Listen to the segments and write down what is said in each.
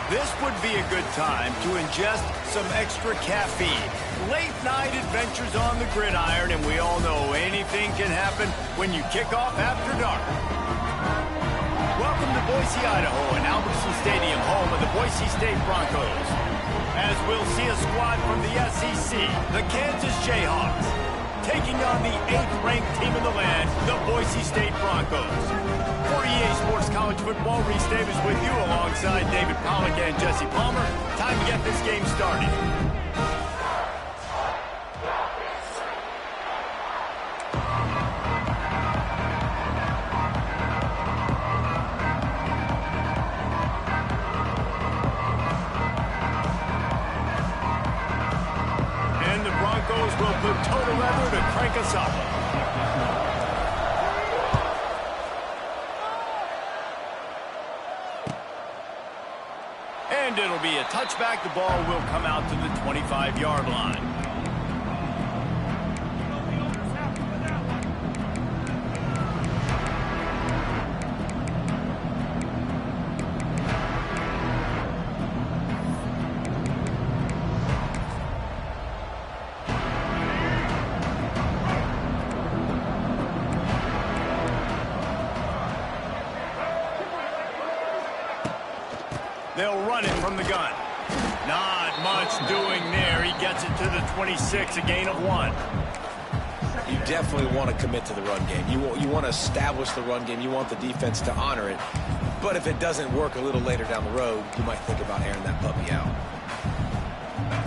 This would be a good time to ingest some extra caffeine. Late night adventures on the gridiron, and we all know anything can happen when you kick off after dark. Welcome to Boise, Idaho, and Albertson Stadium, home of the Boise State Broncos. As we'll see a squad from the SEC, the Kansas Jayhawks, taking on the 8th-ranked team in the land, the Boise State Broncos. For EA Sports College Football, Reese Davis with you alongside David Pollack and Jesse Palmer. Time to get this game started. And the Broncos will put total leather to crank us up. And it'll be a touchback. The ball will come out to the 25-yard line. They'll run it from the gun. Not much doing there. He gets it to the 26, a gain of 1. You definitely want to commit to the run game. You want to establish the run game. You want the defense to honor it. But if it doesn't work a little later down the road, you might think about airing that puppy out.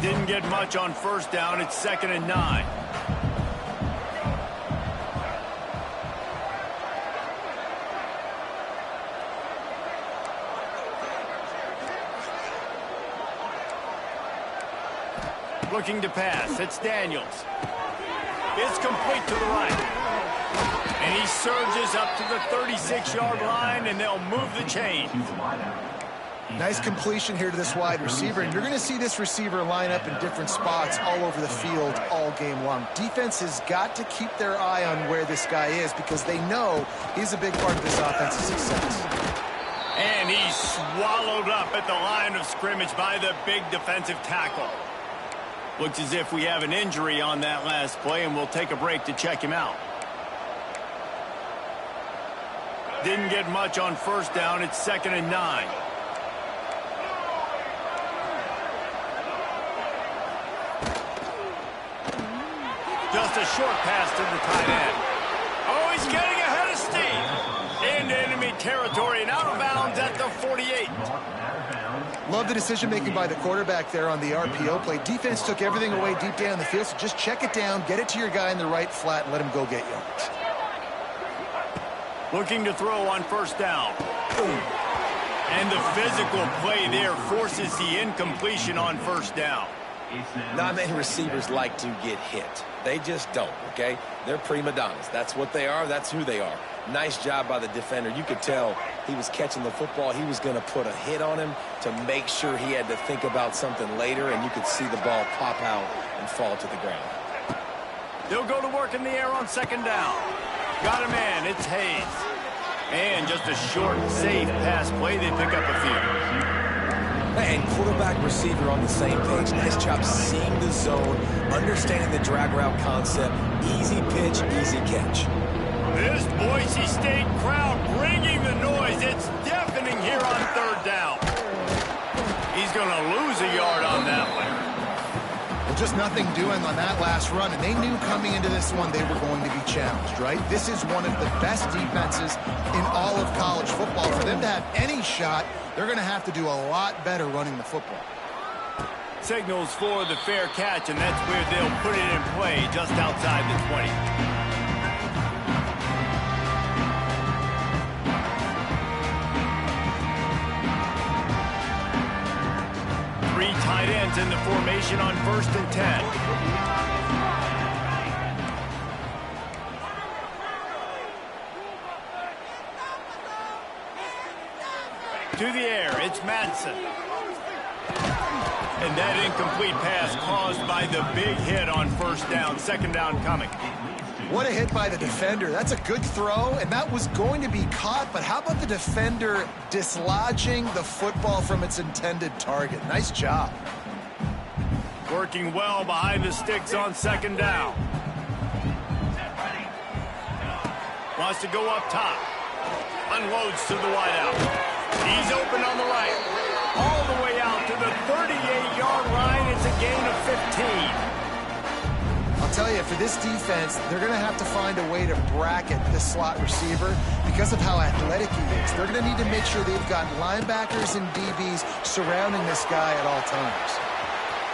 Didn't get much on first down. It's 2nd and 9. Looking to pass. It's Daniels. It's complete to the right. And he surges up to the 36-yard line, and they'll move the chain. Nice completion here to this wide receiver, and you're going to see this receiver line up in different spots all over the field all game long. Defense has got to keep their eye on where this guy is because they know he's a big part of this offense's success. And he's swallowed up at the line of scrimmage by the big defensive tackle. Looks as if we have an injury on that last play, and we'll take a break to check him out. Didn't get much on first down. It's 2nd and 9. Just a short pass to the tight end. Oh, he's getting ahead of steam. Into enemy territory and out of bounds at the 48. Love the decision-making by the quarterback there on the RPO play. Defense took everything away deep down the field, so just check it down, get it to your guy in the right flat, and let him go get yards. Looking to throw on first down. And the physical play there forces the incompletion on first down. Not many receivers like to get hit. They just don't, okay? They're prima donnas. That's what they are. That's who they are. Nice job by the defender. You could tell he was catching the football. He was going to put a hit on him to make sure he had to think about something later, and you could see the ball pop out and fall to the ground. They'll go to work in the air on 2nd down. Got a man. It's Hayes. And just a short, safe pass play. They pick up a few. And quarterback receiver on the same page. Nice job seeing the zone, understanding the drag route concept. Easy pitch, easy catch. This Boise State crowd bringing the noise. It's deafening here on 3rd down. He's going to lose a yard on that one. Well, just nothing doing on that last run, and they knew coming into this one they were going to be challenged, right? This is one of the best defenses in all of college football. For them to have any shot, they're going to have to do a lot better running the football. Signals for the fair catch, and that's where they'll put it in play just outside the 20. 3 tight ends in the formation on 1st and 10. To the air, it's Madsen. And that incomplete pass caused by the big hit on first down. 2nd down coming. What a hit by the defender. That's a good throw, and that was going to be caught, but how about the defender dislodging the football from its intended target? Nice job. Working well behind the sticks on second down. Wants to go up top. Unloads to the wideout. He's open on the right. All the way out to the 38-yard line. It's a gain of 15. I'll tell you, for this defense, they're going to have to find a way to bracket this slot receiver because of how athletic he is. They're going to need to make sure they've got linebackers and DBs surrounding this guy at all times.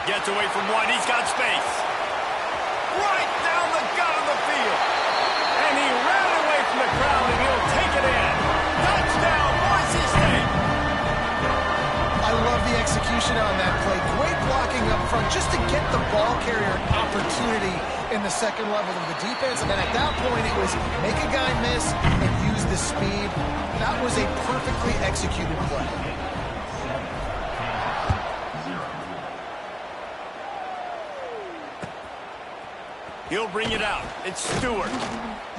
Gets away from one. He's got space. Right down the gut of the field. And he ran away from the crowd, and he'll take it in. Touchdown, Boise State. I love the execution on that play. Great blocking up front just to get the ball carrier opportunity in the second level of the defense. And then at that point, it was make a guy miss and use the speed. That was a perfectly executed play. He'll bring it out. It's Stewart.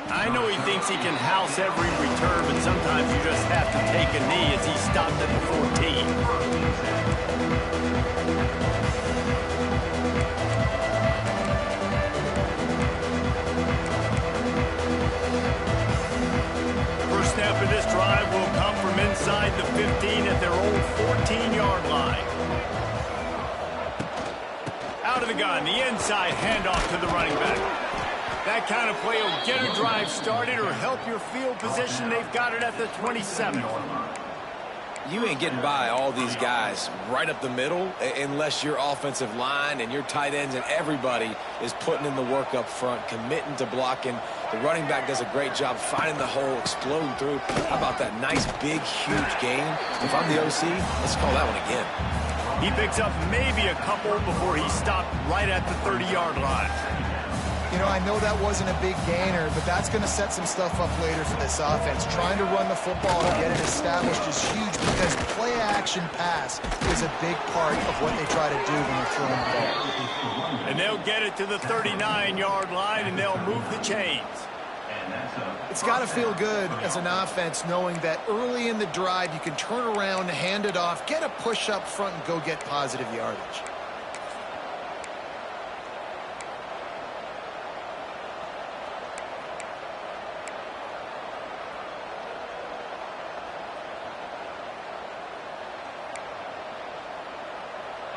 I know he thinks he can house every return, but sometimes you just have to take a knee as he stopped at the 14. First snap of this drive will come from inside the 15 at their own 14-yard line. Out of the gun, the inside handoff to the running back. That kind of play will get a drive started or help your field position. They've got it at the 27. You ain't getting by all these guys right up the middle unless your offensive line and your tight ends and everybody is putting in the work up front, committing to blocking. The running back does a great job finding the hole, exploding through. How about that nice, big, huge gain? If I'm the OC, let's call that one again. He picks up maybe a couple before he stopped right at the 30-yard line. You know, I know that wasn't a big gainer, but that's going to set some stuff up later for this offense. Trying to run the football and get it established is huge because play-action pass is a big part of what they try to do when they're throwing the ball. And they'll get it to the 39-yard line, and they'll move the chains. It's got to feel good as an offense knowing that early in the drive you can turn around, hand it off, get a push up front, and go get positive yardage.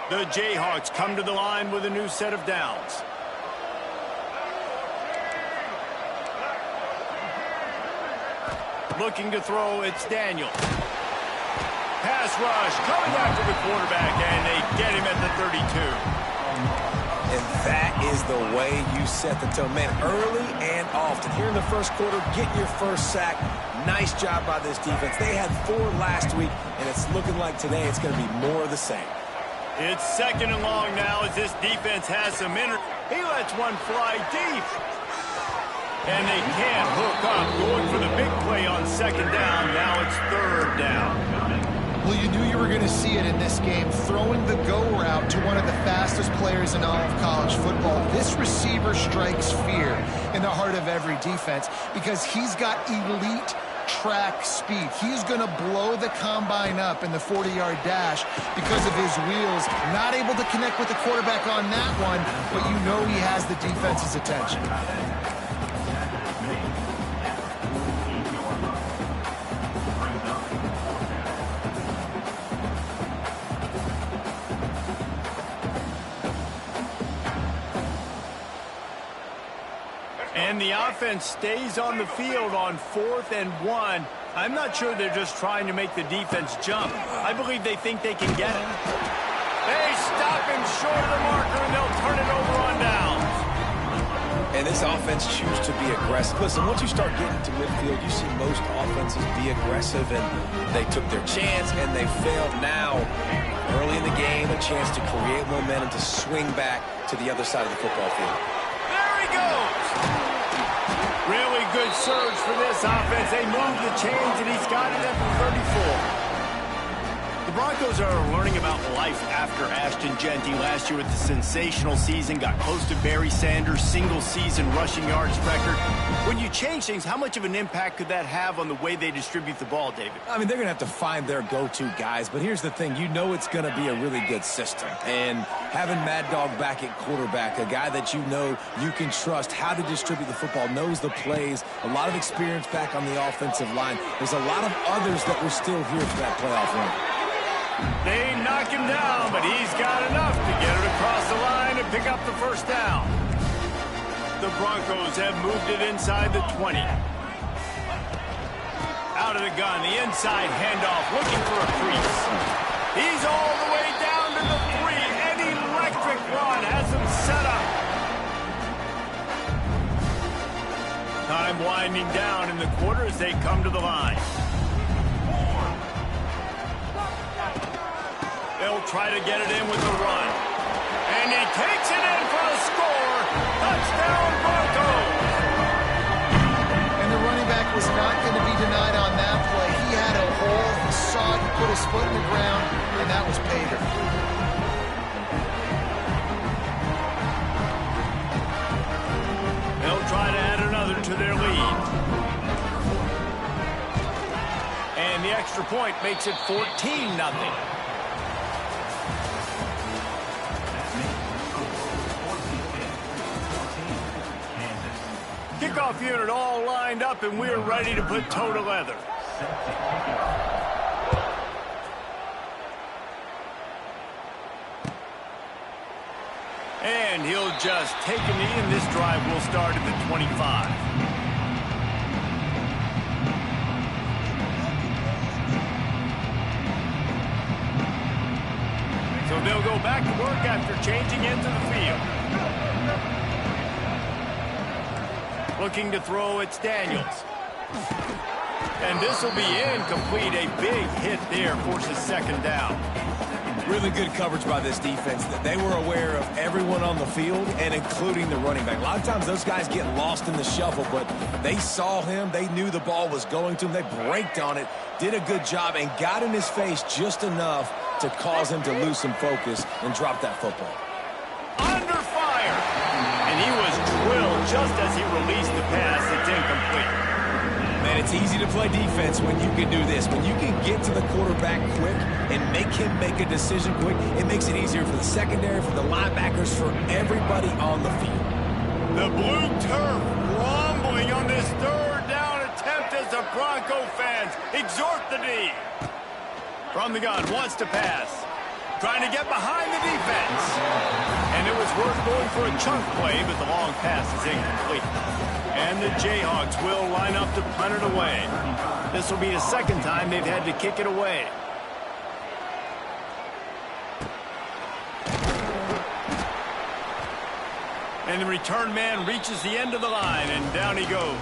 The Jayhawks come to the line with a new set of downs. Looking to throw, it's Daniel. Pass rush, coming after the quarterback, and they get him at the 32. And that is the way you set the tone. Man, early and often. Here in the first quarter, get your first sack. Nice job by this defense. They had 4 last week, and it's looking like today it's going to be more of the same. It's second and long now as this defense has some He lets one fly deep. And they can't hook up. Going for the big play on second down. Now it's third down. Well, you knew you were going to see it in this game. Throwing the go route to one of the fastest players in all of college football. This receiver strikes fear in the heart of every defense because he's got elite track speed. He's going to blow the combine up in the 40-yard dash because of his wheels. Not able to connect with the quarterback on that one, but you know he has the defense's attention. And the offense stays on the field on 4th and 1. I'm not sure they're just trying to make the defense jump. I believe they think they can get it. They stop him short of the marker, and they'll turn it over on downs. And this offense chooses to be aggressive. Listen, once you start getting to midfield, you see most offenses be aggressive, and they took their chance, and they failed. Now, early in the game, a chance to create momentum, to swing back to the other side of the football field. There he goes. Really good surge for this offense. They move the chains, and he's got it at the 34. The Broncos are learning about life after Ashton Genty last year with the sensational season, got close to Barry Sanders' single-season rushing yards record. When you change things, how much of an impact could that have on the way they distribute the ball, David? I mean, they're going to have to find their go-to guys, but here's the thing. You know it's going to be a really good system. And having Mad Dog back at quarterback, a guy that you know you can trust how to distribute the football, knows the plays, a lot of experience back on the offensive line. There's a lot of others that were still here for that playoff run. They knock him down, but he's got enough to get it across the line and pick up the first down. The Broncos have moved it inside the 20. Out of the gun, the inside handoff, looking for a crease. He's all the way down to the 3. An electric run has him set up. Time winding down in the quarter as they come to the line. They'll try to get it in with the run. And he takes it in for a score. Touchdown, Broncos! And the running back was not going to be denied on that play. He had a hole. He saw it. He put his foot in the ground, and that was pay dirt. They'll try to add another to their lead. And the extra point makes it 14-0. Kickoff unit all lined up, and we're ready to put toe to leather. And he'll just take a knee, and this drive will start at the 25. So they'll go back to work after changing into the field. Looking to throw, it's Daniels. And this will be incomplete. A big hit there forces second down. Really good coverage by this defense. They were aware of everyone on the field and including the running back. A lot of times those guys get lost in the shuffle, but they saw him. They knew the ball was going to him. They braked on it, did a good job, and got in his face just enough to cause him to lose some focus and drop that football. Under fire. And he was drilled just as he released the pass. It's incomplete. Man, it's easy to play defense when you can do this. When you can get to the quarterback quick and make him make a decision quick, it makes it easier for the secondary, for the linebackers, for everybody on the field. The blue turf rumbling on this third down attempt as the Bronco fans exhort the D. From the gun, wants to pass. Trying to get behind the defense. And it was worth going for a chunk play, but the long pass is incomplete. And the Jayhawks will line up to punt it away. This will be the second time they've had to kick it away. And the return man reaches the end of the line, and down he goes.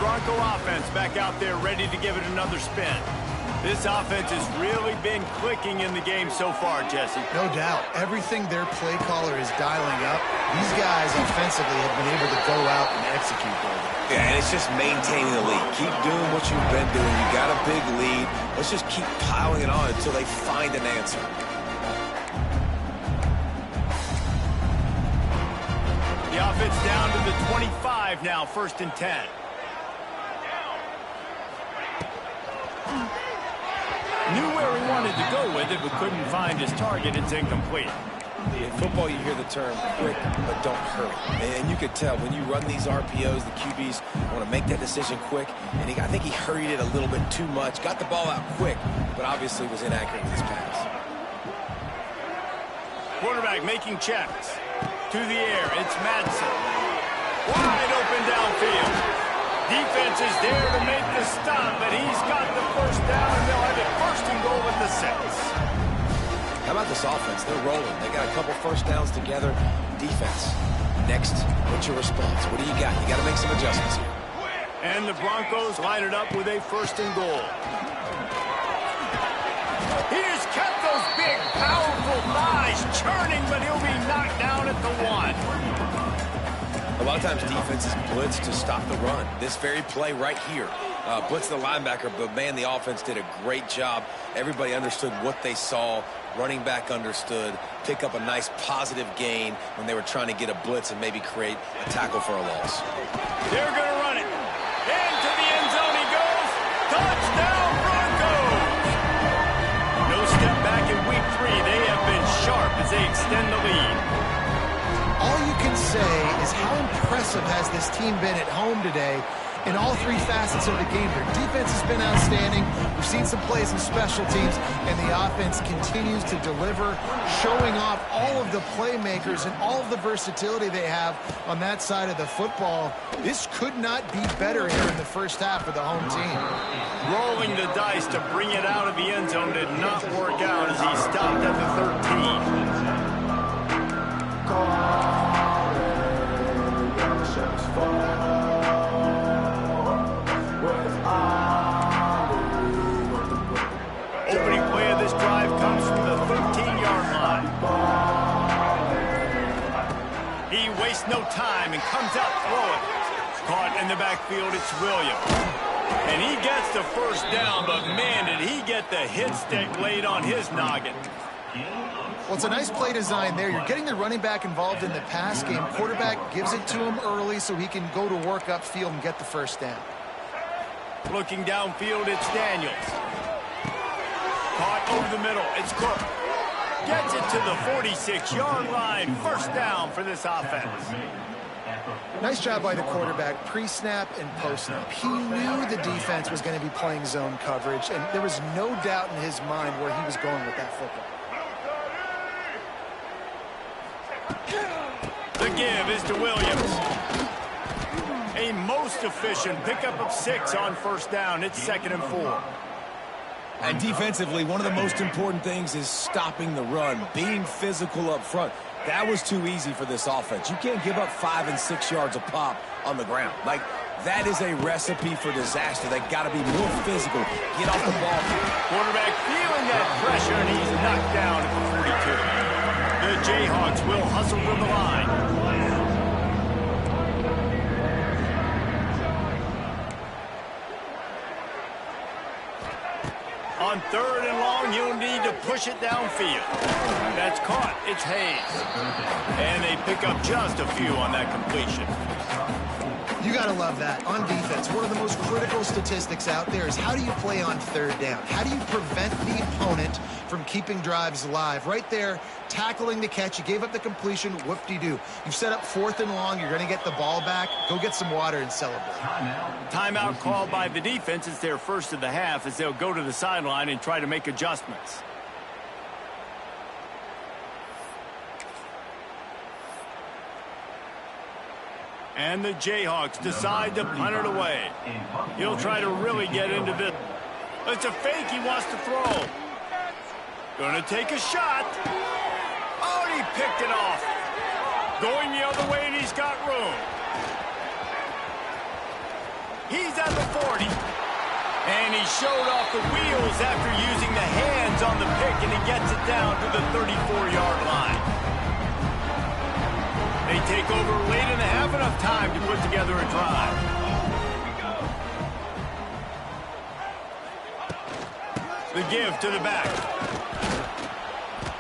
Bronco offense back out there ready to give it another spin. This offense has really been clicking in the game so far, Jesse. No doubt. Everything their play caller is dialing up, these guys offensively have been able to go out and execute for them. Yeah, and it's just maintaining the lead. Keep doing what you've been doing. You got a big lead. Let's just keep piling it on until they find an answer. The offense down to the 25 now, 1st and 10. Knew where he wanted to go with it, but couldn't find his target. It's incomplete. In football, you hear the term quick, but don't hurry. And you could tell when you run these RPOs, the QBs want to make that decision quick. And I think he hurried it a little bit too much. Got the ball out quick, but obviously was inaccurate with his pass. Quarterback making checks. To the air, it's Madsen. Wide open downfield. Defense is there to make the stop, but he's got the first down, and they'll have it 1st and goal at the 6. How about this offense? They're rolling. They got a couple first downs together. Defense. Next, what's your response? What do you got? You got to make some adjustments here. And the Broncos line it up with a 1st and goal. He just kept those big, powerful thighs churning, but he'll be knocked down at the 1. A lot of times defenses blitz to stop the run. This very play right here. Blitz the linebacker, but man, the offense did a great job. Everybody understood what they saw. Running back understood. Pick up a nice positive gain when they were trying to get a blitz and maybe create a tackle for a loss. They're going to run it. Into the end zone he goes. Touchdown Broncos! No step back in week 3. They have been sharp as they extend the lead. All you can say is how impressive has this team been at home today in all 3 facets of the game. Their defense has been outstanding. We've seen some plays in special teams, and the offense continues to deliver, showing off all of the playmakers and all of the versatility they have on that side of the football. This could not be better here in the first half for the home team. Rolling the dice to bring it out of the end zone did not work out as he stopped at the 13. Opening play of this drive comes from the 13-yard line. He wastes no time and comes out throwing. Caught in the backfield, it's Williams. And he gets the 1st down, but man, did he get the hit stick laid on his noggin. Well, it's a nice play design there. You're getting the running back involved in the pass game. Quarterback gives it to him early so he can go to work upfield and get the 1st down. Looking downfield, it's Daniels. Caught over the middle, it's Cook. Gets it to the 46-yard line. 1st down for this offense. Nice job by the quarterback, pre-snap and post-snap. He knew the defense was going to be playing zone coverage, and there was no doubt in his mind where he was going with that football. The give is to Williams. A most efficient pickup of 6 on 1st down. It's 2nd and 4. And defensively, one of the most important things is stopping the run, being physical up front. That was too easy for this offense. You can't give up 5 and 6 yards a pop on the ground. Like, that is a recipe for disaster. They got to be more physical. Get off the ball. Quarterback feeling that pressure, and he's knocked down at the 42. The Jayhawks will hustle from the line. On 3rd and long, you'll need to push it downfield. That's caught. It's Hayes. And they pick up just a few on that completion. You got to love that. On defense, one of the most critical statistics out there is how do you play on 3rd down? How do you prevent the opponent from keeping drives alive? Right there, tackling the catch. You gave up the completion. Whoop-de-doo. You've set up 4th and long. You're going to get the ball back. Go get some water and celebrate. Timeout called by the defense. It's their 1st of the half as they'll go to the sideline and try to make adjustments. And the Jayhawks decide to punt it away. He'll try to really get into this. It's a fake he wants to throw. Gonna take a shot. Oh, and he picked it off. Going the other way, and he's got room. He's at the 40. And he showed off the wheels after using the hands on the pick, and he gets it down to the 34-yard line. They take over late in the half, enough time to put together a drive. The give to the back.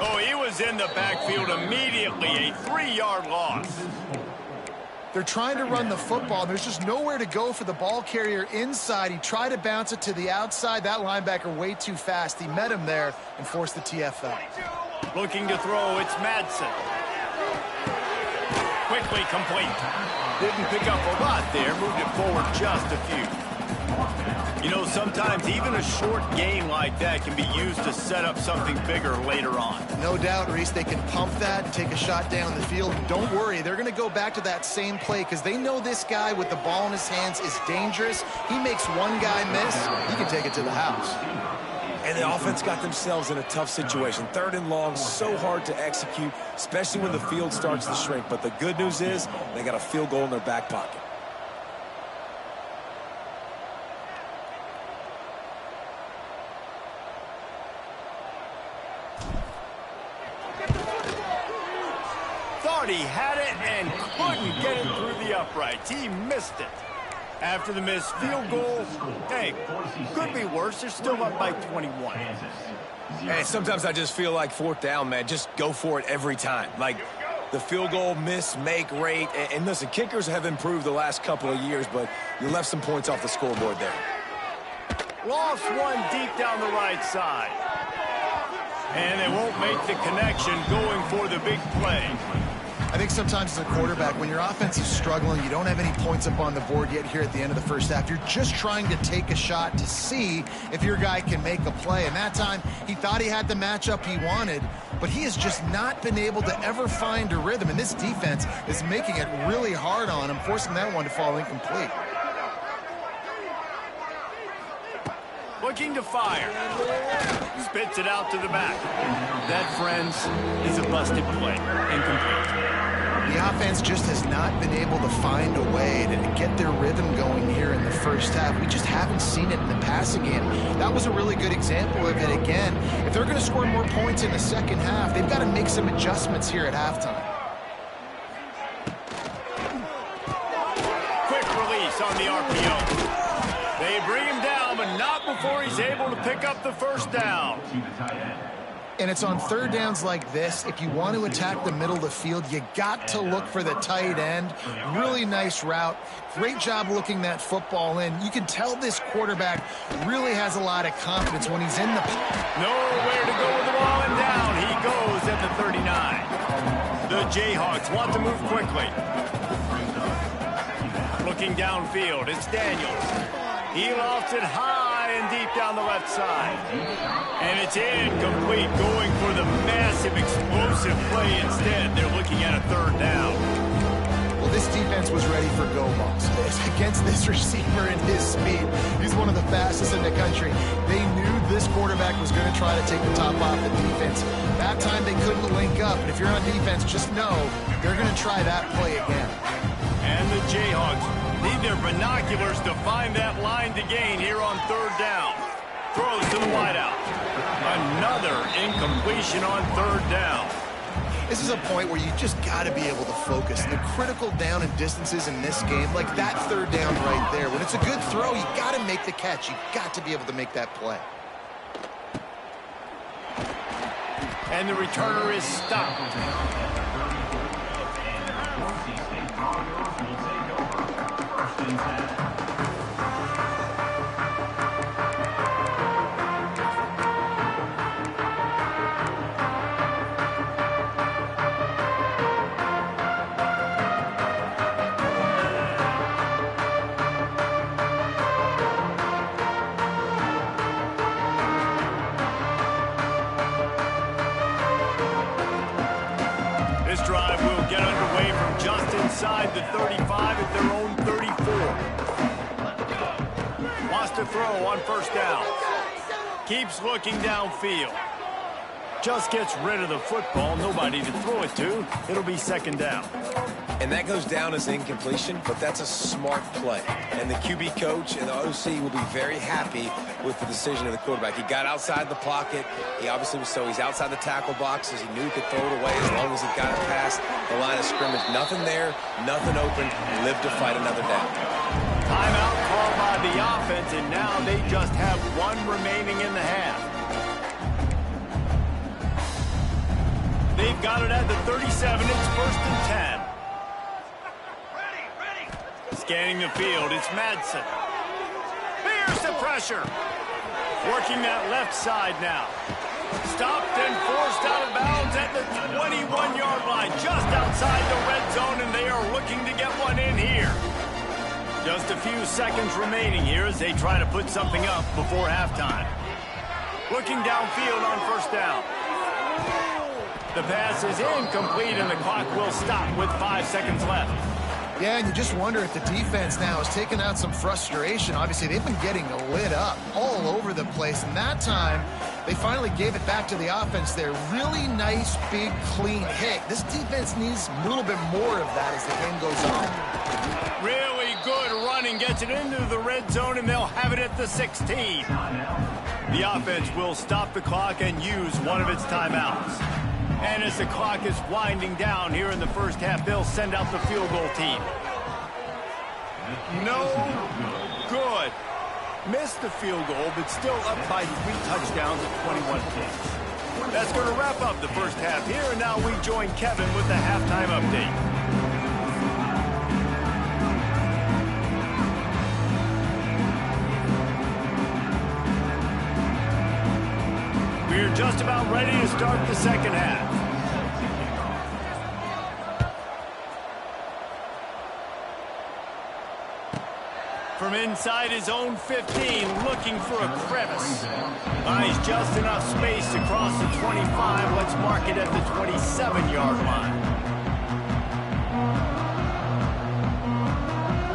Oh, he was in the backfield immediately. A 3-yard loss. They're trying to run the football. There's just nowhere to go for the ball carrier inside. He tried to bounce it to the outside. That linebacker way too fast. He met him there and forced the TFL. Looking to throw, it's Madsen. Quickly complete. Didn't pick up a lot there. Moved it forward just a few. You know, sometimes even a short gain like that can be used to set up something bigger later on. No doubt, Reese, they can pump that and take a shot down the field. And don't worry, they're going to go back to that same play because they know this guy with the ball in his hands is dangerous. He makes one guy miss, he can take it to the house. And the offense got themselves in a tough situation. 3rd and long, so hard to execute, especially when the field starts to shrink. But the good news is they got a field goal in their back pocket. thought he had it and couldn't get it through the uprights. He missed it. After the missed field goal, hey, could be worse. They're still up by 21. Hey, sometimes I just feel like fourth down, man. Just go for it every time. Like the field goal miss-make rate. And listen, kickers have improved the last couple of years, but you left some points off the scoreboard there. Lost one deep down the right side. And they won't make the connection going for the big play. I think sometimes as a quarterback, when your offense is struggling, you don't have any points up on the board yet here at the end of the first half. You're just trying to take a shot to see if your guy can make a play. And that time, he thought he had the matchup he wanted, but he has just not been able to ever find a rhythm. And this defense is making it really hard on him, forcing that one to fall incomplete. Looking to fire. Spits it out to the back. That, friends, is a busted play. Incomplete. The offense just has not been able to find a way to get their rhythm going here in the first half. We just haven't seen it in the passing game. That was a really good example of it again. If they're going to score more points in the second half, they've got to make some adjustments here at halftime. Quick release on the RPO. They bring him down, but not before he's able to pick up the first down. And it's on third downs like this. If you want to attack the middle of the field, you got to look for the tight end. Really nice route. Great job looking that football in. You can tell this quarterback really has a lot of confidence when he's in the... Nowhere to go with the ball, and down he goes at the 39. The Jayhawks want to move quickly. Looking downfield, it's Daniels. He lofts it high and deep down the left side. And it's incomplete, going for the massive, explosive play instead. They're looking at a third down. Well, this defense was ready for go balls. Against this receiver and his speed, he's one of the fastest in the country. They knew this quarterback was going to try to take the top off the defense. That time they couldn't link up. And if you're on defense, just know they're going to try that play again. And the Jayhawks need their binoculars to find that line to gain here on third down. Throws to the wideout. Another incompletion on third down. This is a point where you just got to be able to focus. The critical down and distances in this game, like that third down right there. When it's a good throw, you got to make the catch. You got to be able to make that play. And the returner is stopped. This drive will get underway from just inside the 35 at their own 34. Wants to throw on first down. Keeps looking downfield. Just gets rid of the football. Nobody to throw it to. It'll be second down. And that goes down as incompletion, but that's a smart play. And the QB coach and the OC will be very happy with the decision of the quarterback. He got outside the pocket. He obviously was he's outside the tackle boxes. He knew he could throw it away as long as he got it past the line of scrimmage. Nothing there, nothing open. Lived to fight another down. Timeout called by the offense, and now they just have one remaining in the half. They've got it at the 37. It's first and 10. Scanning the field, it's Madsen. Here's the pressure. Working that left side now. Stopped and forced out of bounds at the 21-yard line, just outside the red zone, and they are looking to get one in here. Just a few seconds remaining here as they try to put something up before halftime. Looking downfield on first down. The pass is incomplete, and the clock will stop with 5 seconds left. Yeah, and you just wonder if the defense now has taken out some frustration. Obviously, they've been getting lit up all over the place, and that time, they finally gave it back to the offense there. Really nice, big, clean hit. This defense needs a little bit more of that as the game goes on. Really good running, gets it into the red zone, and they'll have it at the 16. The offense will stop the clock and use one of its timeouts. And as the clock is winding down here in the first half, they'll send out the field goal team. No good. Missed the field goal, but still up by 3 touchdowns at 21 points. That's going to wrap up the first half here, and now we join Kevin with the halftime update. We're just about ready to start the second half. From inside his own 15, looking for a crevice. Buys just enough space to cross the 25. Let's mark it at the 27-yard line.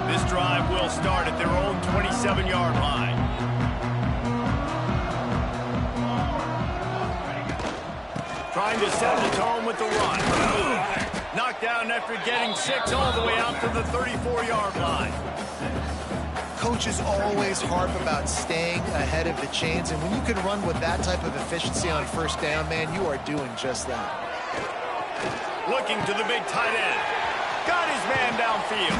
This drive will start at their own 27-yard line. Trying to set the tone with the run. Knocked down after getting 6 all the way out to the 34-yard line. Coaches always harp about staying ahead of the chains, and when you can run with that type of efficiency on first down, man, you are doing just that. Looking to the big tight end. Got his man downfield.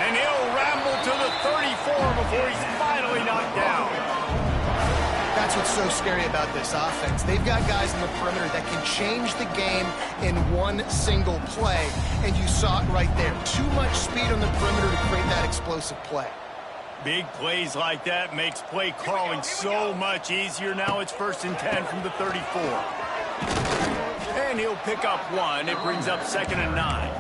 And he'll ramble to the 34 before he's finally knocked down. That's what's so scary about this offense. They've got guys in the perimeter that can change the game in one single play, and you saw it right there. Too much speed on the perimeter to create that explosive play. Big plays like that makes play calling so much easier. Now it's 1st and 10 from the 34. And he'll pick up 1. It brings up 2nd and 9.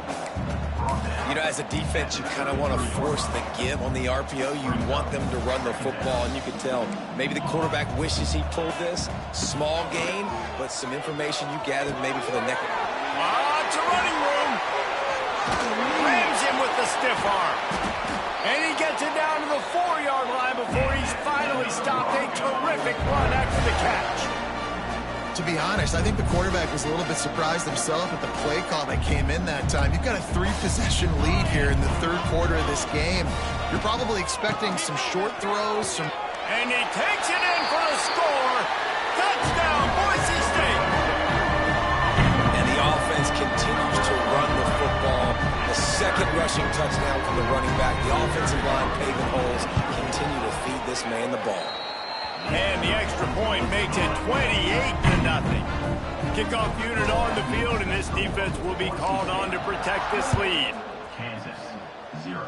You know, as a defense, you kind of want to force the give on the RPO. You want them to run the football, and you can tell maybe the quarterback wishes he pulled this. Small gain, but some information you gathered maybe for the next. It's a running room. Rams him with the stiff arm. And he gets it down to the 4-yard line before he's finally stopped. A terrific run after the catch. To be honest, I think the quarterback was a little bit surprised himself at the play call that came in that time. You've got a 3-possession lead here in the 3rd quarter of this game. You're probably expecting some short throws. And he takes it in for the score. Touchdown, Boise State. And the offense continues to run the football. The 2nd rushing touchdown from the running back. The offensive line paving holes. Continue to feed this man the ball. And the extra point makes it 28-0. Kickoff unit on the field, and this defense will be called on to protect this lead. Kansas, 0.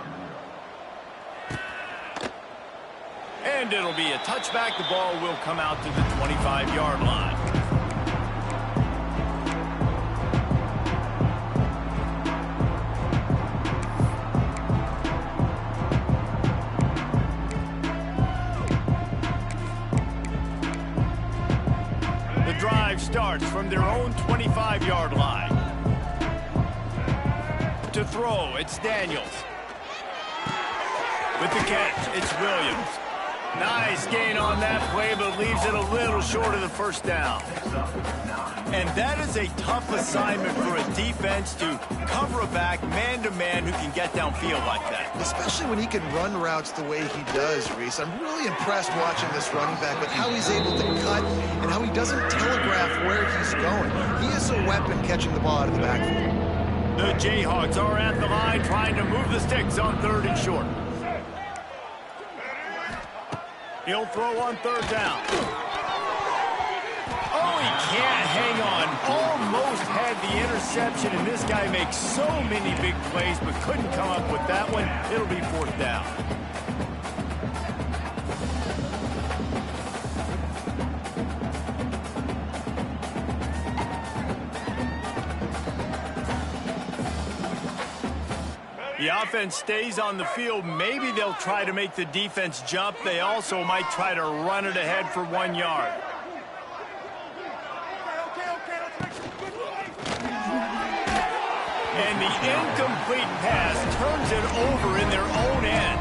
And it'll be a touchback. The ball will come out to the 25-yard line. Starts from their own 25-yard line. To throw, it's Daniels. With the catch, it's Williams. Nice gain on that play, but leaves it a little short of the 1st down. And that is a tough assignment for a defense to cover a back man-to-man who can get downfield like that. Especially when he can run routes the way he does, Reese. I'm really impressed watching this running back with how he's able to cut and how he doesn't telegraph where he's going. He is a weapon catching the ball out of the backfield. The Jayhawks are at the line trying to move the sticks on 3rd and short. He'll throw on 3rd down. Oh, he can't hang on. Almost had the interception, and this guy makes so many big plays, but couldn't come up with that one. It'll be 4th down. The offense stays on the field. Maybe they'll try to make the defense jump. They also might try to run it ahead for 1 yard. And the incomplete pass turns it over in their own end.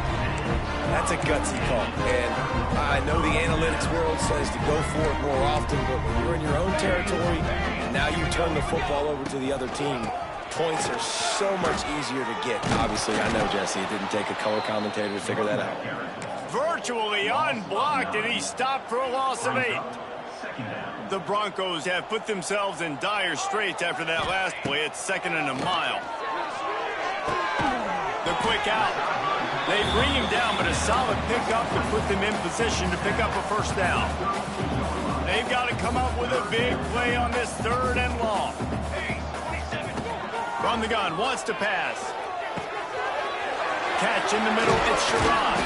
That's a gutsy call. And I know the analytics world says to go for it more often, but when you're in your own territory, and now you turn the football over to the other team, points are so much easier to get. Obviously, I know, Jesse, it didn't take a color commentator to figure that out. Virtually unblocked, and he stopped for a loss of 8. 2nd down. The Broncos have put themselves in dire straits after that last play. It's 2nd and a mile. The quick out. They bring him down, but a solid pickup to put them in position to pick up a first down. They've got to come up with a big play on this 3rd and long. From the gun, wants to pass. Catch in the middle, it's Sherrod.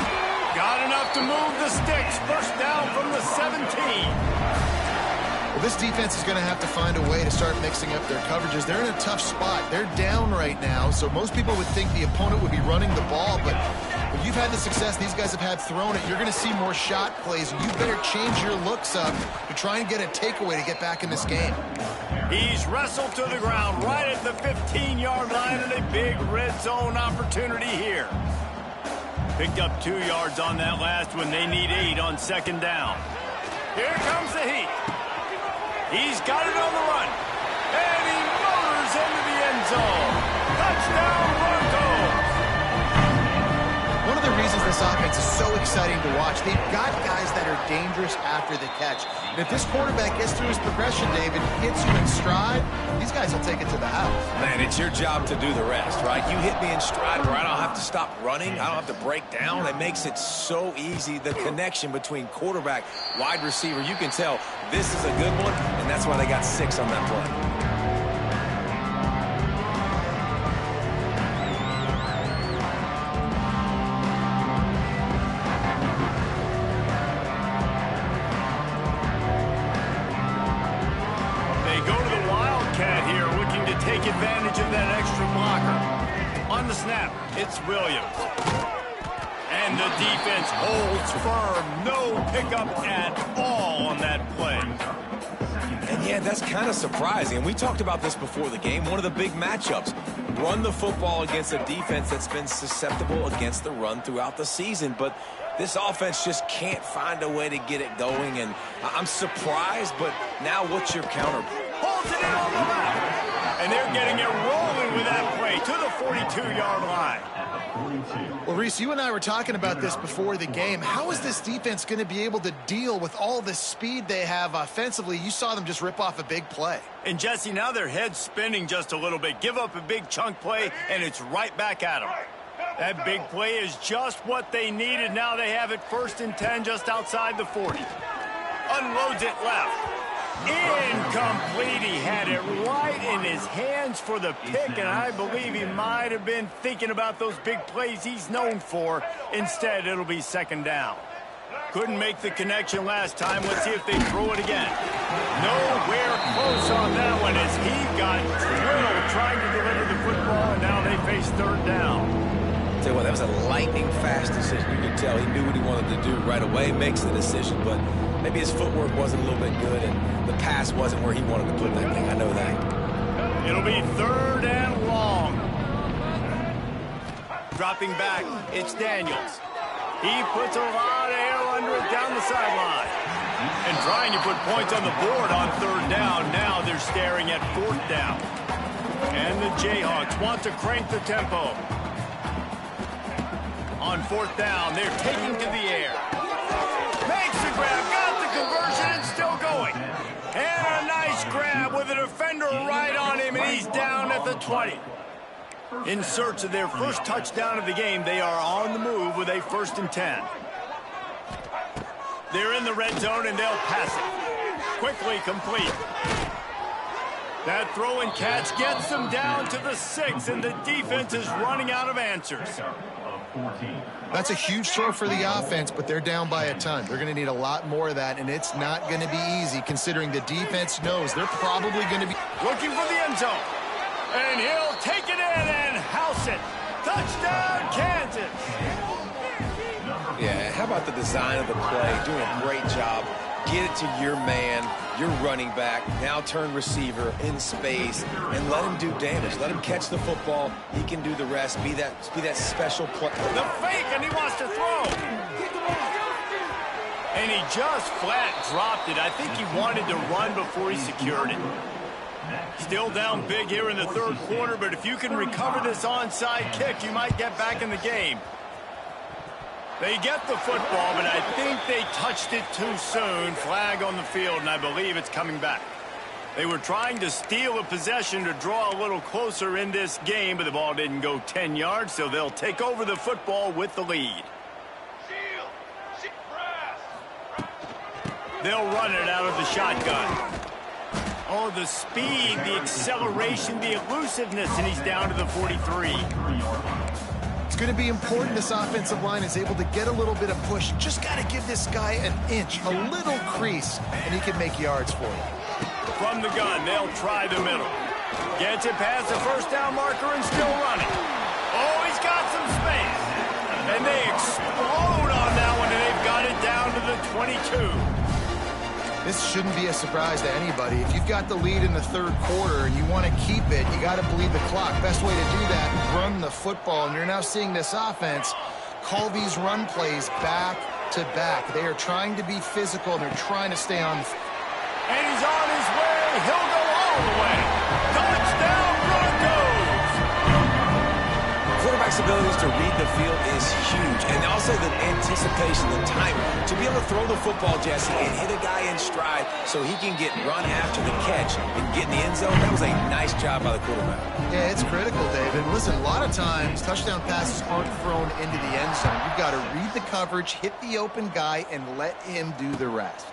Got enough to move the sticks. First down from the 17. Well, this defense is going to have to find a way to start mixing up their coverages. They're in a tough spot. They're down right now, so most people would think the opponent would be running the ball, but when you've had the success these guys have had throwing it, you're going to see more shot plays, and you better change your looks up to try and get a takeaway to get back in this game. He's wrestled to the ground right at the 15-yard line, and a big red zone opportunity here. Picked up 2 yards on that last one. They need 8 on 2nd down. Here comes the heat. He's got it on the run. And he motors into the end zone. Touchdown, Broncos. One of the reasons this offense is so exciting to watch, they've got guys that are dangerous after the catch. And if this quarterback gets through his progression, David, hits you in stride, these guys will take it to the house. Man, it's your job to do the rest, right? You hit me in stride where I don't have to stop running. I don't have to break down. It makes it so easy, the connection between quarterback, wide receiver. You can tell this is a good one, and that's why they got 6 on that play. Take advantage of that extra blocker. On the snap, it's Williams. And the defense holds firm. No pickup at all on that play. And yeah, that's kind of surprising. We talked about this before the game. One of the big matchups. Run the football against a defense that's been susceptible against the run throughout the season. But this offense just can't find a way to get it going. And I'm surprised, but now what's your counter? Holds it in on the left. And they're getting it rolling with that play to the 42-yard line. Well, Reese, you and I were talking about this before the game. How is this defense going to be able to deal with all the speed they have offensively? You saw them just rip off a big play. And, Jesse, now their head's spinning just a little bit. Give up a big chunk play, and it's right back at them. That big play is just what they needed. Now they have it 1st and 10 just outside the 40. Unloads it left. Incomplete. He had it right in his hands for the pick, and I believe he might have been thinking about those big plays he's known for. Instead, it'll be 2nd down. Couldn't make the connection last time. Let's see if they throw it again. Nowhere close on that one as he got drilled trying to deliver the football, and now they face 3rd down. Tell you what, that was a lightning-fast decision. You could tell he knew what he wanted to do right away, makes the decision, but maybe his footwork wasn't a little bit good, and the pass wasn't where he wanted to put that thing. I know that. It'll be 3rd and long. Dropping back, it's Daniels. He puts a lot of air under it down the sideline. And trying to put points on the board on 3rd down. Now they're staring at 4th down. And the Jayhawks want to crank the tempo. On 4th down, they're taking to the air. Makes the grab, got the conversion, and still going. And a nice grab with a defender right on him, and he's down at the 20. In search of their first touchdown of the game, they are on the move with a 1st and 10. They're in the red zone, and they'll pass it. Quickly complete. That throw and catch gets them down to the 6, and the defense is running out of answers. That's a huge throw for the offense, but they're down by a ton. They're going to need a lot more of that, and it's not going to be easy considering the defense knows they're probably going to be looking for the end zone. And he'll take it in and house it. Touchdown, Kansas. Yeah, how about the design of the play? Doing a great job. Get it to your man, your running back, now turn receiver in space, and let him do damage. Let him catch the football. He can do the rest. Be that special play. The fake, and he wants to throw. And he just flat dropped it. I think he wanted to run before he secured it. Still down big here in the 3rd quarter, but if you can recover this onside kick, you might get back in the game. They get the football, but I think they touched it too soon. Flag on the field, and I believe it's coming back. They were trying to steal a possession to draw a little closer in this game, but the ball didn't go 10 yards, so they'll take over the football with the lead. They'll run it out of the shotgun. Oh, the speed, the acceleration, the elusiveness, and he's down to the 43. It's going to be important this offensive line is able to get a little bit of push. Just got to give this guy an inch, a little crease, and he can make yards for you. From the gun, they'll try the middle. Gets it past the first down marker and still running. Oh, he's got some space. And they explode on that one, and they've got it down to the 22. This shouldn't be a surprise to anybody. If you've got the lead in the third quarter and you want to keep it, you got to bleed the clock. Best way to do that, run the football. And you're now seeing this offense call these run plays back to back. They are trying to be physical, and they're trying to stay on. And he's on his way. He'll go all the way. Touchdown, Broncos! Quarterback's abilities to read the field is huge. And also the anticipation, the timing. To be able to throw the football, Jesse, and hit a guy in stride so he can get run after the catch and get in the end zone, that was a nice job by the quarterback. Yeah, it's critical, David. Listen, a lot of times touchdown passes aren't thrown into the end zone. You've got to read the coverage, hit the open guy, and let him do the rest.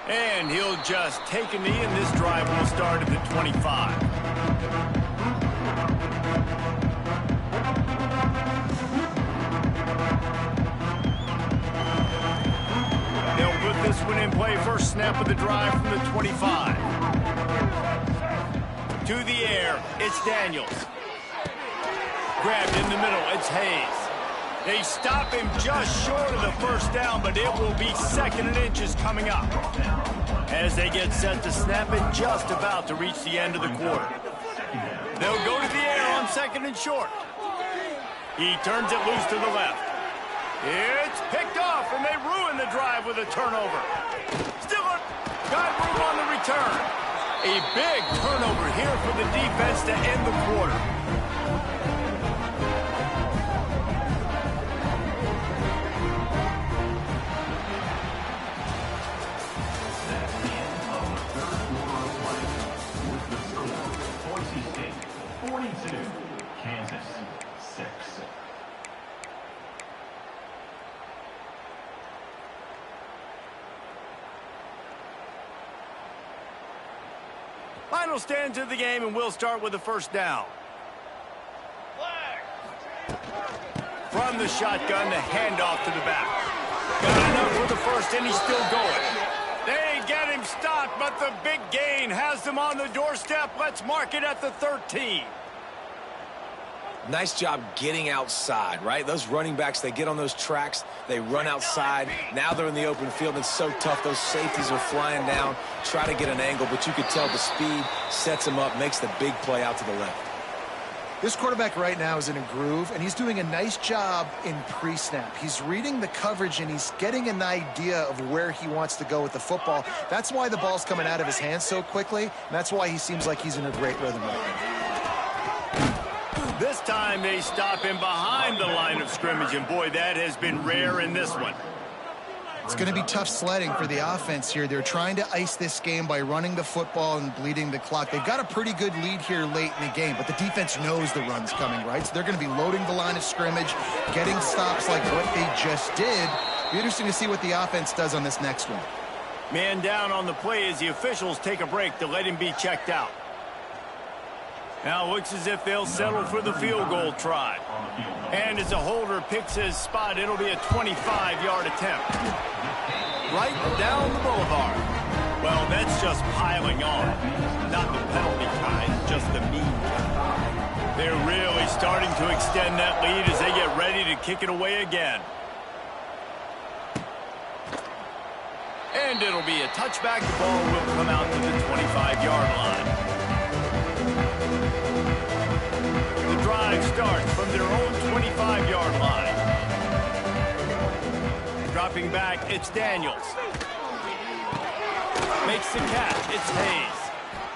And he'll just take a knee, and this drive will start at the 25. They'll put this one in play. First snap of the drive from the 25. To the air, it's Daniels. Grabbed in the middle, it's Hayes. They stop him just short of the first down, but it will be second and inches coming up. As they get set to snap it, just about to reach the end of the quarter. They'll go to the air on second and short. He turns it loose to the left. It's picked off, and they ruin the drive with a turnover. Still got room on the return. A big turnover here for the defense to end the quarter. Final stands of the game, and we'll start with the first down. From the shotgun, the handoff to the back. Got enough for the first, and he's still going. They get him stopped, but the big gain has them on the doorstep. Let's mark it at the 13. Nice job getting outside, right? Those running backs, they get on those tracks, they run outside. Now they're in the open field. It's so tough. Those safeties are flying down, try to get an angle, but you could tell the speed sets him up, makes the big play out to the left. This quarterback right now is in a groove, and he's doing a nice job in pre-snap. He's reading the coverage, and he's getting an idea of where he wants to go with the football. That's why the ball's coming out of his hands so quickly, and that's why he seems like he's in a great rhythm right now. This time they stop him behind the line of scrimmage, and boy, that has been rare in this one. It's going to be tough sledding for the offense here. They're trying to ice this game by running the football and bleeding the clock. They've got a pretty good lead here late in the game, but the defense knows the run's coming, right? So they're going to be loading the line of scrimmage, getting stops like what they just did. Be interesting to see what the offense does on this next one. Man down on the play as the officials take a break to let him be checked out. Now looks as if they'll settle for the field goal try. And as a holder picks his spot, it'll be a 25-yard attempt. Right down the boulevard. Well, that's just piling on. Not the penalty kind, just the mean kind. They're really starting to extend that lead as they get ready to kick it away again. And it'll be a touchback. The ball will come out to the 25-yard line. The drive starts from their own 25-yard line. Dropping back, it's Daniels. Makes the catch, it's Hayes.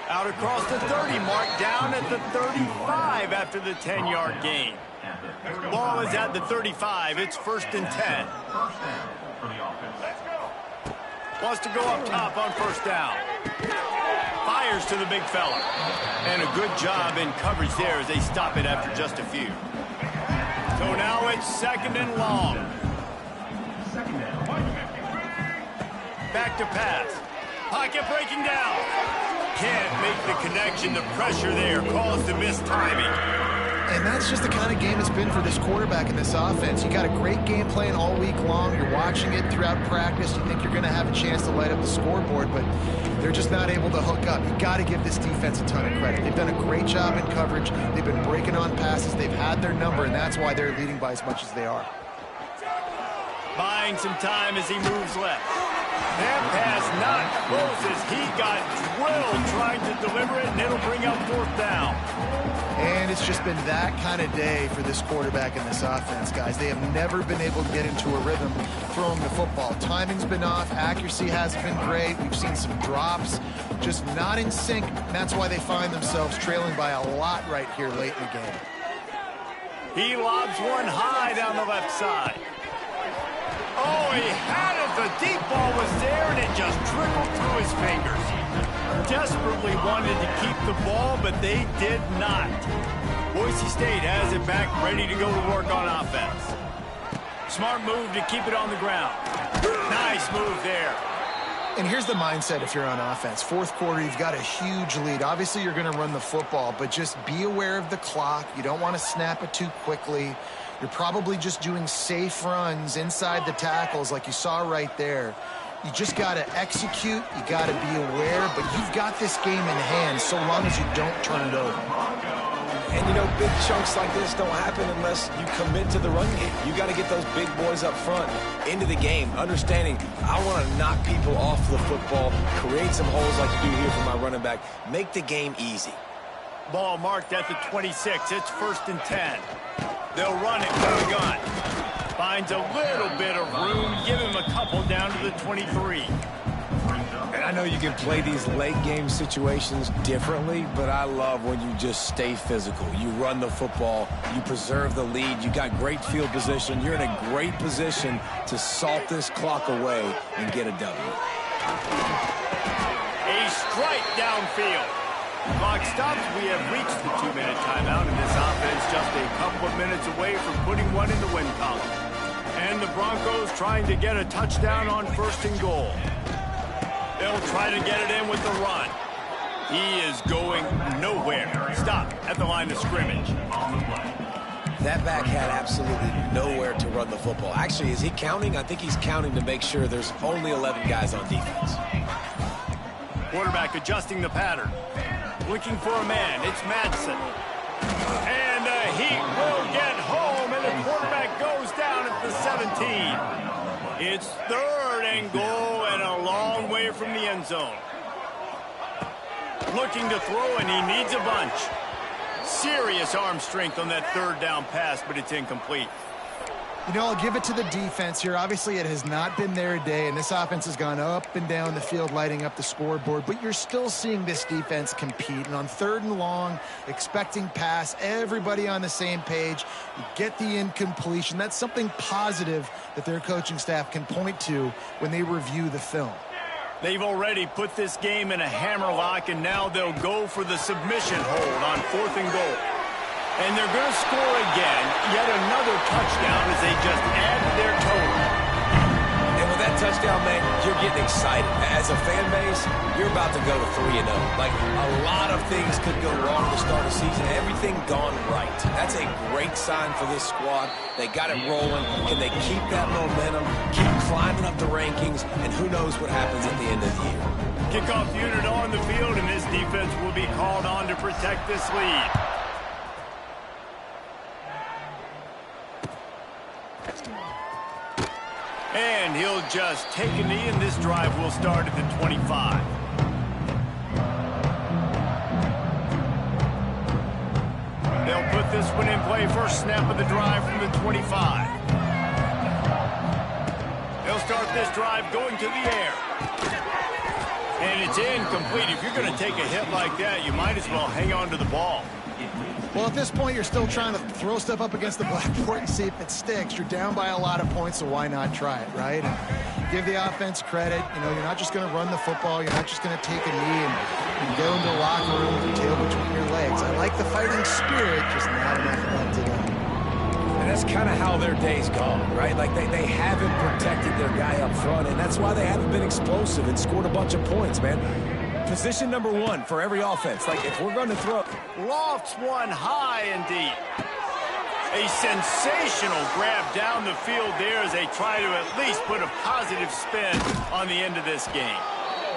Out across the 30 mark, down at the 35 after the 10-yard gain. Ball is at the 35. It's 1st and 10. First down for the offense. Wants to go up top on 1st down. Fires to the big fella. And a good job in coverage there as they stop it after just a few. So now it's 2nd and long. Second down. Back to pass. Pocket breaking down. Can't make the connection. The pressure there caused the missed timing. And that's just the kind of game it's been for this quarterback in this offense. You got a great game plan all week long. You're watching it throughout practice. You think you're going to have a chance to light up the scoreboard, but they're just not able to hook up. You got to give this defense a ton of credit. They've done a great job in coverage. They've been breaking on passes. They've had their number, and that's why they're leading by as much as they are. Buying some time as he moves left. That pass not close as he got drilled trying to deliver it, and it'll bring up 4th down. And it's just been that kind of day for this quarterback in this offense, guys. They have never been able to get into a rhythm throwing the football. Timing's been off. Accuracy hasn't been great. We've seen some drops, just not in sync. And that's why they find themselves trailing by a lot right here late in the game. He lobs one high down the left side. Oh, he had it. The deep ball was there, and it just trickled through his fingers. Desperately wanted to keep the ball, but they did not. Boise State has it back, ready to go to work on offense. Smart move to keep it on the ground. Nice move there. And here's the mindset if you're on offense. 4th quarter, you've got a huge lead. Obviously, you're going to run the football, but just be aware of the clock. You don't want to snap it too quickly. You're probably just doing safe runs inside the tackles like you saw right there. You just got to execute. You got to be aware, but you've got this game in hand so long as you don't turn it over. And, you know, big chunks like this don't happen unless you commit to the run game. You got to get those big boys up front into the game, understanding I want to knock people off the football, create some holes like you do here for my running back, make the game easy. Ball marked at the 26. It's 1st and 10. They'll run it from the gun. Finds a little bit of room. Give him a couple down to the 23. And I know you can play these late game situations differently, but I love when you just stay physical. You run the football, you preserve the lead, you got great field position. You're in a great position to salt this clock away and get a W. A strike downfield. Clock stops. We have reached the 2-minute timeout, and this offense just a couple of minutes away from putting one in the win column. And the Broncos trying to get a touchdown on 1st and goal. They'll try to get it in with the run. He is going nowhere. Stop at the line of scrimmage. That back had absolutely nowhere to run the football. Actually, is he counting? I think he's counting to make sure there's only 11 guys on defense. Quarterback adjusting the pattern. Looking for a man. It's Madsen. And the Heat will get home, and the quarterback goes down at the 17. It's 3rd and goal and a long way from the end zone. Looking to throw, and he needs a bunch. Serious arm strength on that 3rd down pass, but it's incomplete. You know, I'll give it to the defense here. Obviously, it has not been their day, and this offense has gone up and down the field, lighting up the scoreboard, but you're still seeing this defense compete. And on 3rd and long, expecting pass, everybody on the same page, you get the incompletion. That's something positive that their coaching staff can point to when they review the film. They've already put this game in a hammerlock, and now they'll go for the submission hold on 4th and goal. And they're going to score again, yet another touchdown as they just add to their total. And with that touchdown, man, you're getting excited. As a fan base, you're about to go to 3-0. Like, a lot of things could go wrong to start a season. Everything gone right. That's a great sign for this squad. They got it rolling. Can they keep that momentum, keep climbing up the rankings, and who knows what happens at the end of the year. Kickoff unit on the field, and this defense will be called on to protect this lead. And he'll just take a knee, and this drive will start at the 25. They'll put this one in play. First snap of the drive from the 25. They'll start this drive going to the air. And it's incomplete. If you're going to take a hit like that, you might as well hang on to the ball. Well, at this point, you're still trying to throw stuff up against the blackboard and see if it sticks. You're down by a lot of points, so why not try it, right? And give the offense credit. You know, you're not just going to run the football. You're not just going to take a knee and go into the locker room with your tail between your legs. I like the fighting spirit, just not enough of that today. And that's kind of how their day's gone, right? Like they haven't protected their guy up front, and that's why they haven't been explosive and scored a bunch of points, man. Position number one for every offense. Like, if we're going to throw... Lofts one high and deep. A sensational grab down the field there as they try to at least put a positive spin on the end of this game.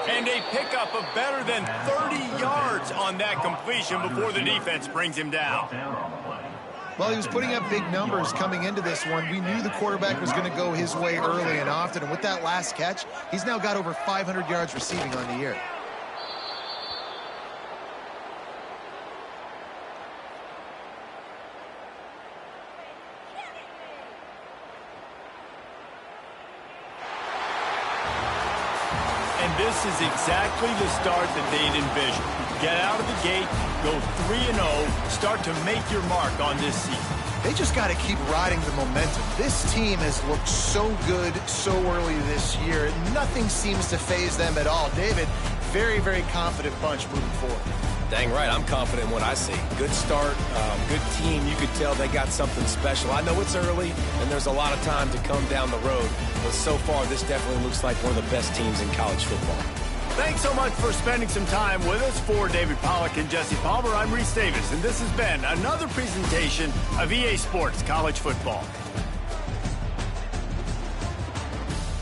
And a pickup of better than 30 yards on that completion before the defense brings him down. Well, he was putting up big numbers coming into this one. We knew the quarterback was going to go his way early and often. And with that last catch, he's now got over 500 yards receiving on the year. This is exactly the start that they'd envisioned. Get out of the gate, go 3-0, start to make your mark on this season. They just got to keep riding the momentum. This team has looked so good so early this year. Nothing seems to faze them at all. David, very, very confident bunch moving forward. Dang right, I'm confident in what I see. Good start, good team. You could tell they got something special. I know it's early, and there's a lot of time to come down the road. But so far, this definitely looks like one of the best teams in college football. Thanks so much for spending some time with us. For David Pollack and Jesse Palmer, I'm Reese Davis, and this has been another presentation of EA Sports College Football.